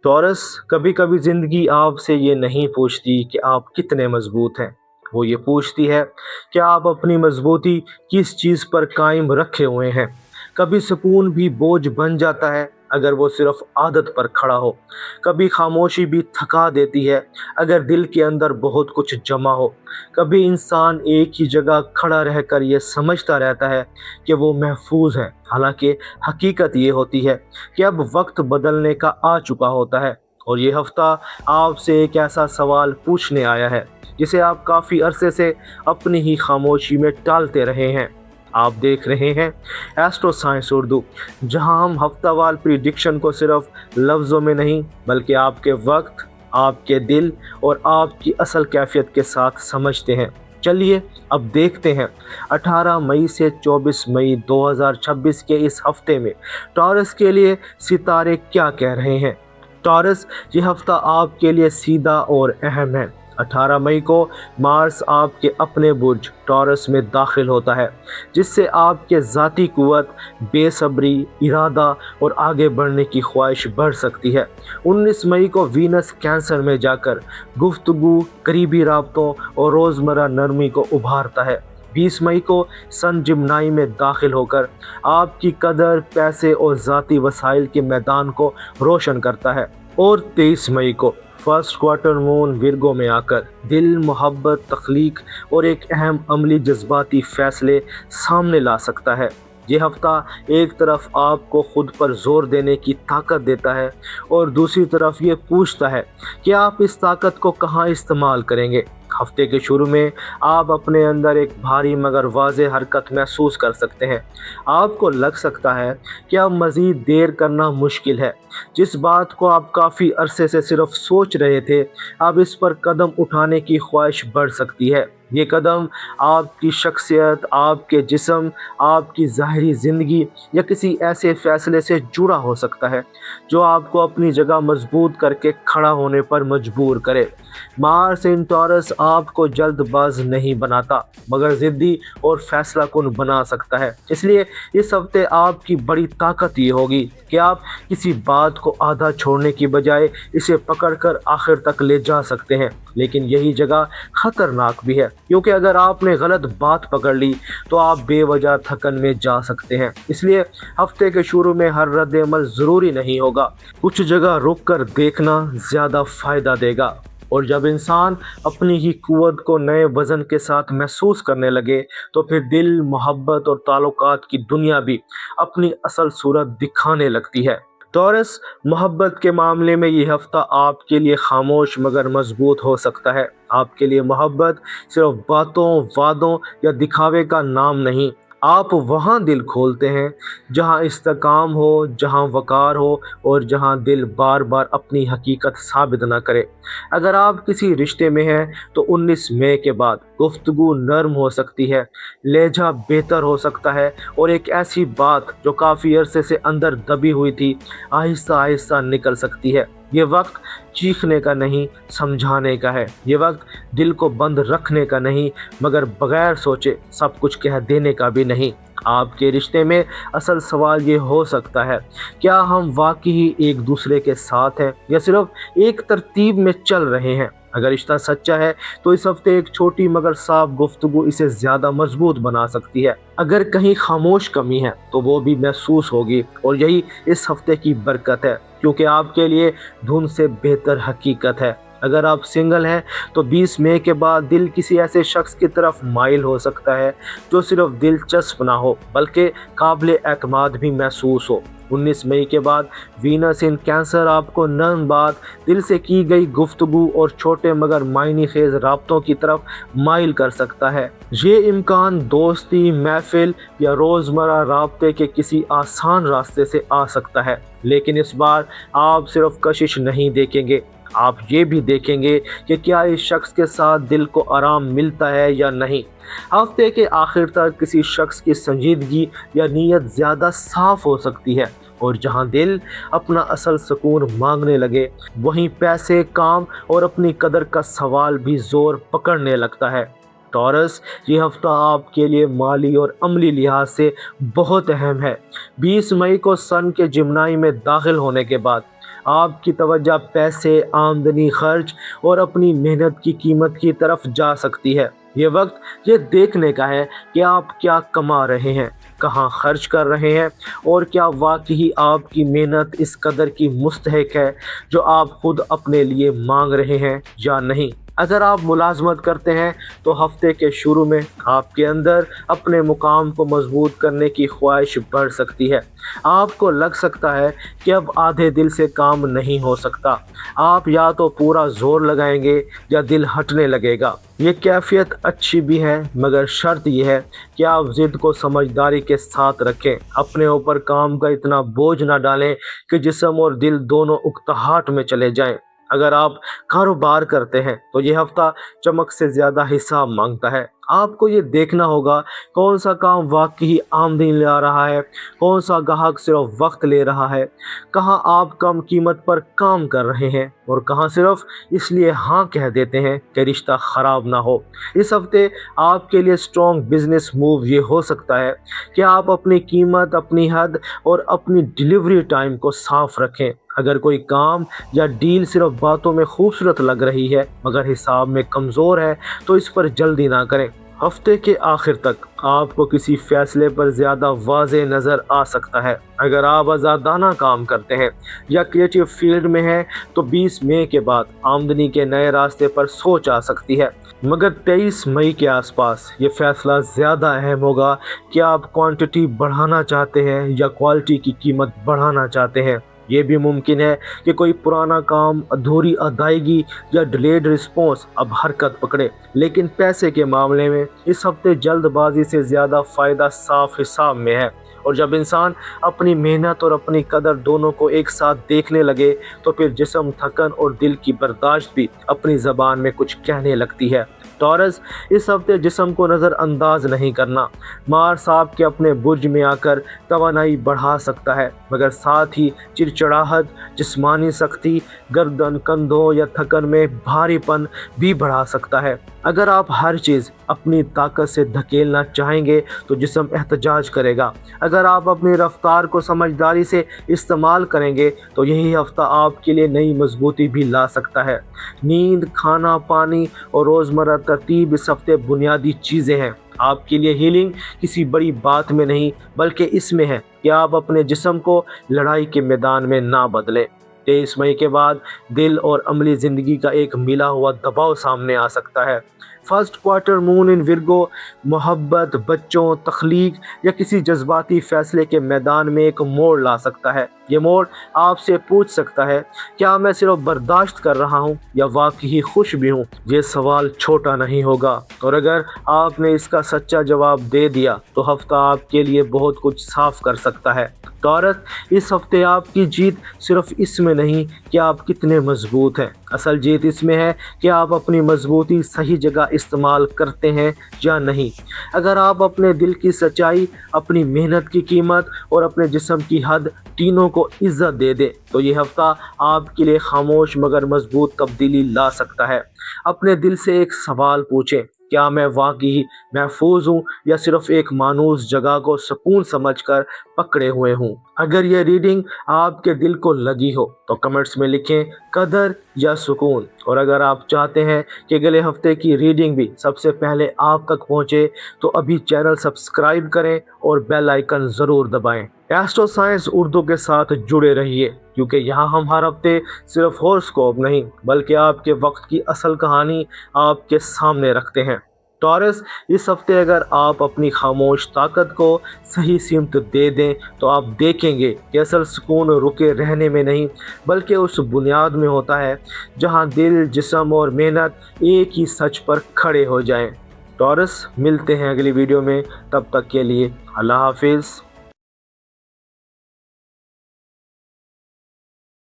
Taurus, कभी कभी जिंदगी आपसे ये नहीं पूछती कि आप कितने मजबूत हैं। वो ये पूछती है कि आप अपनी मजबूती किस चीज़ पर कायम रखे हुए हैं। कभी सुकून भी बोझ बन जाता है अगर वो सिर्फ आदत पर खड़ा हो। कभी खामोशी भी थका देती है अगर दिल के अंदर बहुत कुछ जमा हो। कभी इंसान एक ही जगह खड़ा रहकर ये समझता रहता है कि वो महफूज है, हालांकि हकीकत ये होती है कि अब वक्त बदलने का आ चुका होता है। और ये हफ्ता आपसे एक ऐसा सवाल पूछने आया है जिसे आप काफ़ी अरसे से अपनी ही खामोशी में टालते रहे हैं। आप देख रहे हैं एस्ट्रो साइंस उर्दू, जहां हम हफ्तावार प्रिडिक्शन को सिर्फ लफ्ज़ों में नहीं बल्कि आपके वक्त, आपके दिल और आपकी असल कैफियत के साथ समझते हैं। चलिए अब देखते हैं 18 मई से 24 मई 2026 के इस हफ्ते में टॉरस के लिए सितारे क्या कह रहे हैं। टॉरस, ये हफ्ता आपके लिए सीधा और अहम है। 18 मई को मार्स आपके अपने बुर्ज टॉरस में दाखिल होता है, जिससे आपके ज़ाती कुव्वत, बेसब्री, इरादा और आगे बढ़ने की ख्वाहिश बढ़ सकती है। 19 मई को वीनस कैंसर में जाकर गुफ्तगू, करीबी राब्तों और रोज़मर्रा नरमी को उभारता है। 20 मई को सन जिमनाई में दाखिल होकर आपकी कदर, पैसे और ज़ाती वसाइल के मैदान को रोशन करता है। और 23 मई को फर्स्ट क्वार्टर मून विर्गो में आकर दिल, मोहब्बत, तख्लीक और एक अहम अमली जज्बाती फैसले सामने ला सकता है। ये हफ्ता एक तरफ आपको खुद पर जोर देने की ताकत देता है और दूसरी तरफ ये पूछता है कि आप इस ताकत को कहाँ इस्तेमाल करेंगे। हफ्ते के शुरू में आप अपने अंदर एक भारी मगर वाज़ेह हरकत महसूस कर सकते हैं। आपको लग सकता है कि अब मज़ीद देर करना मुश्किल है। जिस बात को आप काफ़ी अरसे से सिर्फ सोच रहे थे, अब इस पर कदम उठाने की ख्वाहिश बढ़ सकती है। ये कदम आपकी शख्सियत, आपके जिस्म, आपकी ज़ाहरी ज़िंदगी या किसी ऐसे फ़ैसले से जुड़ा हो सकता है जो आपको अपनी जगह मजबूत करके खड़ा होने पर मजबूर करे। मार्स इन टॉरस आपको जल्दबाज नहीं बनाता मगर ज़िद्दी और फैसला कुन बना सकता है। इसलिए इस हफ्ते आपकी बड़ी ताकत ये होगी कि आप किसी बात को आधा छोड़ने की बजाय इसे पकड़कर आखिर तक ले जा सकते हैं। लेकिन यही जगह ख़तरनाक भी है, क्योंकि अगर आपने गलत बात पकड़ ली तो आप बेवजह थकन में जा सकते हैं। इसलिए हफ्ते के शुरू में हर रद्द-ए-अमल ज़रूरी नहीं होगा। कुछ जगह रुक कर देखना ज़्यादा फ़ायदा देगा। और जब इंसान अपनी ही कुव्वत को नए वज़न के साथ महसूस करने लगे तो फिर दिल, मोहब्बत और ताल्लुकात की दुनिया भी अपनी असल सूरत दिखाने लगती है। टॉरस, मोहब्बत के मामले में ये हफ्ता आपके लिए खामोश मगर मजबूत हो सकता है। आपके लिए मोहब्बत सिर्फ बातों, वादों या दिखावे का नाम नहीं। आप वहाँ दिल खोलते हैं जहाँ इस्तेकाम हो, जहाँ वक़ार हो और जहाँ दिल बार बार अपनी हकीकत साबित ना करे। अगर आप किसी रिश्ते में हैं तो 19 मई के बाद गुफ्तगू नरम हो सकती है, लहजा बेहतर हो सकता है और एक ऐसी बात जो काफ़ी अरसे से अंदर दबी हुई थी आहिस्ता आहिस्ता निकल सकती है। ये वक्त चीखने का नहीं, समझाने का है। ये वक्त दिल को बंद रखने का नहीं मगर बगैर सोचे सब कुछ कह देने का भी नहीं। आपके रिश्ते में असल सवाल ये हो सकता है, क्या हम वाकई एक दूसरे के साथ हैं या सिर्फ एक तरतीब में चल रहे हैं। अगर रिश्ता सच्चा है तो इस हफ्ते एक छोटी मगर साफ गुफ्तगू इसे ज़्यादा मजबूत बना सकती है। अगर कहीं खामोश कमी है तो वो भी महसूस होगी और यही इस हफ्ते की बरकत है, क्योंकि आपके लिए धुन से बेहतर हकीकत है। अगर आप सिंगल हैं तो 20 मई के बाद दिल किसी ऐसे शख्स की तरफ माइल हो सकता है जो सिर्फ दिलचस्प ना हो बल्कि काबिल एतमाद भी महसूस हो। 19 मई के बाद वीनस इन कैंसर आपको नरम बात, दिल से की गई गुफ्तगू और छोटे मगर मायने खेज राब्तों की तरफ माइल कर सकता है। ये इम्कान दोस्ती, महफिल या रोज़मर्रा राब्ते के किसी आसान रास्ते से आ सकता है। लेकिन इस बार आप सिर्फ कशिश नहीं देखेंगे, आप ये भी देखेंगे कि क्या इस शख्स के साथ दिल को आराम मिलता है या नहीं। हफ्ते के आखिर तक किसी शख्स की संजीदगी या नीयत ज़्यादा साफ हो सकती है और जहां दिल अपना असल सुकून मांगने लगे वहीं पैसे, काम और अपनी कदर का सवाल भी जोर पकड़ने लगता है। टॉरस, ये हफ्ता आपके लिए माली और अमली लिहाज से बहुत अहम है। 20 मई को सन के जिमनाई में दाखिल होने के बाद आपकी तवज्जो पैसे, आमदनी, खर्च और अपनी मेहनत की कीमत की तरफ जा सकती है। ये वक्त ये देखने का है कि आप क्या कमा रहे हैं, कहाँ खर्च कर रहे हैं और क्या वाकई आपकी मेहनत इस कदर की मुस्तहक है जो आप खुद अपने लिए मांग रहे हैं या नहीं। अगर आप मुलाजमत करते हैं तो हफ्ते के शुरू में आपके अंदर अपने मुकाम को मजबूत करने की ख्वाहिश बढ़ सकती है। आपको लग सकता है कि अब आधे दिल से काम नहीं हो सकता। आप या तो पूरा जोर लगाएंगे या दिल हटने लगेगा। ये कैफियत अच्छी भी है, मगर शर्त यह है कि आप ज़िद को समझदारी के साथ रखें। अपने ऊपर काम का इतना बोझ ना डालें कि जिस्म और दिल दोनों उकताहट में चले जाएं। अगर आप कारोबार करते हैं तो ये हफ्ता चमक से ज़्यादा हिसाब मांगता है। आपको ये देखना होगा कौन सा काम वाकई आमदनी ला रहा है, कौन सा ग्राहक सिर्फ वक्त ले रहा है, कहाँ आप कम कीमत पर काम कर रहे हैं और कहाँ सिर्फ इसलिए हाँ कह देते हैं कि रिश्ता ख़राब ना हो। इस हफ्ते आपके लिए स्ट्रॉन्ग बिजनेस मूव ये हो सकता है कि आप अपनी कीमत, अपनी हद और अपनी डिलीवरी टाइम को साफ रखें। अगर कोई काम या डील सिर्फ बातों में खूबसूरत लग रही है मगर हिसाब में कमज़ोर है तो इस पर जल्दी ना करें। हफ्ते के आखिर तक आपको किसी फैसले पर ज़्यादा वाज़े नज़र आ सकता है। अगर आप आज़ादाना काम करते हैं या क्रिएटिव फील्ड में हैं तो 20 मई के बाद आमदनी के नए रास्ते पर सोच आ सकती है, मगर 23 मई के आसपास ये फैसला ज़्यादा अहम होगा कि आप क्वांटिटी बढ़ाना चाहते हैं या क्वालिटी की कीमत बढ़ाना चाहते हैं। ये भी मुमकिन है कि कोई पुराना काम, अधूरी अदायगी या डिलेड रिस्पॉन्स अब हरकत पकड़े। लेकिन पैसे के मामले में इस हफ्ते जल्दबाजी से ज़्यादा फ़ायदा साफ हिसाब में है, और जब इंसान अपनी मेहनत और अपनी कदर दोनों को एक साथ देखने लगे तो फिर जिस्म, थकन और दिल की बर्दाश्त भी अपनी ज़बान में कुछ कहने लगती है। टॉरस, इस हफ्ते जिस्म को नज़रअंदाज नहीं करना। मार सांप के अपने बुर्ज में आकर तवानाई बढ़ा सकता है, मगर साथ ही चिड़चिड़ाहट, जिस्मानी सख्ती, गर्दन, कंधों या थकन में भारीपन भी बढ़ा सकता है। अगर आप हर चीज़ अपनी ताकत से धकेलना चाहेंगे तो जिस्म एहतजाज करेगा। अगर आप अपनी रफ्तार को समझदारी से इस्तेमाल करेंगे तो यही हफ्ता आपके लिए नई मजबूती भी ला सकता है। नींद, खाना, पानी और रोज़मर्रा तरतीब इस हफ्ते बुनियादी चीज़ें हैं। आपके लिए हीलिंग किसी बड़ी बात में नहीं बल्कि इसमें है कि आप अपने जिस्म को लड़ाई के मैदान में ना बदलें। 23 मई के बाद दिल और अमली ज़िंदगी का एक मिला हुआ दबाव सामने आ सकता है। First quarter moon in Virgo मोहब्बत, बच्चों, तख्लीक या किसी जज्बाती फैसले के मैदान में एक मोड़ ला सकता है। ये मोड़ आपसे पूछ सकता है, क्या मैं सिर्फ बर्दाश्त कर रहा हूँ या वाकई खुश भी हूँ? ये सवाल छोटा नहीं होगा, और अगर आपने इसका सच्चा जवाब दे दिया तो हफ्ता आपके लिए बहुत कुछ साफ कर सकता है। टॉरस, इस हफ्ते आपकी जीत सिर्फ इसमें नहीं कि आप कितने मजबूत हैं, असल जीत इसमें है कि आप अपनी मजबूती सही जगह इस्तेमाल करते हैं या नहीं। अगर आप अपने दिल की सच्चाई, अपनी मेहनत की कीमत और अपने जिस्म की हद तीनों को इज्जत दे दें तो ये हफ्ता आपके लिए खामोश मगर मजबूत तब्दीली ला सकता है। अपने दिल से एक सवाल पूछें, क्या मैं वाकई महफूज हूँ या सिर्फ एक मानूस जगह को सुकून समझकर पकड़े हुए हूँ? अगर ये रीडिंग आपके दिल को लगी हो तो कमेंट्स में लिखें कदर या सुकून, और अगर आप चाहते हैं कि अगले हफ्ते की रीडिंग भी सबसे पहले आप तक पहुँचे तो अभी चैनल सब्सक्राइब करें और बेल आइकन ज़रूर दबाएं। एस्ट्रो साइंस उर्दू के साथ जुड़े रहिए, क्योंकि यहाँ हम हर हफ्ते सिर्फ हॉरोस्कोप नहीं बल्कि आपके वक्त की असल कहानी आपके सामने रखते हैं। टॉरस, इस हफ्ते अगर आप अपनी खामोश ताकत को सही सिमत दे दें तो आप देखेंगे कि असल सुकून रुके रहने में नहीं बल्कि उस बुनियाद में होता है जहाँ दिल, जिस्म और मेहनत एक ही सच पर खड़े हो जाएं। टॉरस, मिलते हैं अगली वीडियो में, तब तक के लिए अल्लाह हाफिज़।